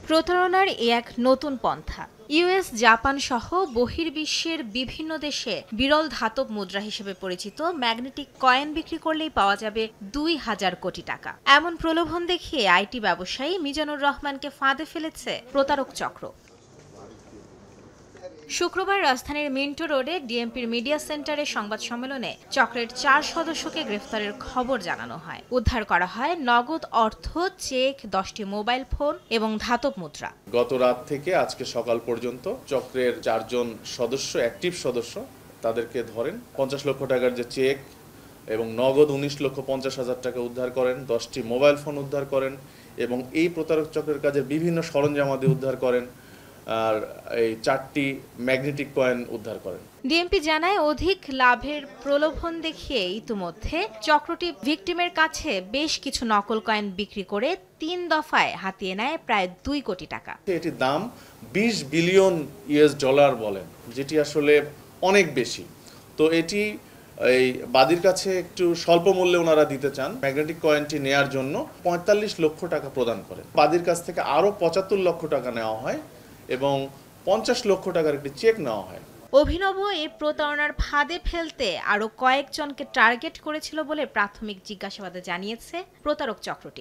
প্রতারণার এক নতুন পন্থা। ইউএস, জাপান সহ বহির্বিশ্বের বিভিন্ন দেশে বিরল ধাতব মুদ্রা হিসেবে পরিচিত ম্যাগনেটিক কয়েন বিক্রি করলেই পাওয়া যাবে ২,০০০ কোটি টাকা। এমন প্রলোভন দেখিয়ে আইটি ব্যবসায়ী মিজানুর রহমানকে ফাঁদে ফেলেছে প্রতারক চক্র। শুক্রবার রাজধানীর মিন্টো রোডে ডিএমপির মিডিয়া সেন্টারে সংবাদ সম্মেলনে চক্রের ৪ সদস্যকে গ্রেফতারের খবর জানানো হয়। উদ্ধার করা হয় নগদ অর্থ, চেক, ১০টি মোবাইল ফোন এবং ধাতব মুদ্রা। গত রাত থেকে আজকে সকাল পর্যন্ত চক্রের ৪ জন সদস্য, অ্যাক্টিভ সদস্য, তাদেরকে ধরেন। ৫০ লক্ষ টাকার যে চেক এবং নগদ ১৯,৫০,০০০ টাকা উদ্ধার করেন, ১০টি মোবাইল ফোন উদ্ধার করেন এবং এই প্রতারক চক্রের কাজের বিভিন্ন সরঞ্জামাদি উদ্ধার করেন আর এই ৪টি ম্যাগনেটিক কয়েন উদ্ধার করেন। ডিএমপি জানায়, অধিক লাভের প্রলোভন দেখিয়ে ইতিমধ্যে চক্রটি ভিকটিমের কাছে বেশ কিছু নকল কয়েন বিক্রি করে ৩ দফায় হাতিয়ে নেয় প্রায় ২ কোটি টাকা। এটির দাম ২০ বিলিয়ন ইউএস ডলার বলেন, যেটি আসলে অনেক বেশি। তো এটি এই বাদীর কাছে একটু স্বল্প মূল্যে ওনারা দিতে চান। ম্যাগনেটিক কয়েনটি নেয়ার জন্য ৪৫ লক্ষ টাকা প্রদান করেন। বাদীর কাছ থেকে আরও ৭৫ লক্ষ টাকা নেওয়া হয় এবং ৫০ লক্ষ টাকার একটি চেক নেওয়া হয়। অভিনব এই প্রতারণার ফাঁদে ফেলতে আরও কয়েকজনকে টার্গেট করেছিল বলে প্রাথমিক জিজ্ঞাসাবাদে জানিয়েছে প্রতারক চক্রটি।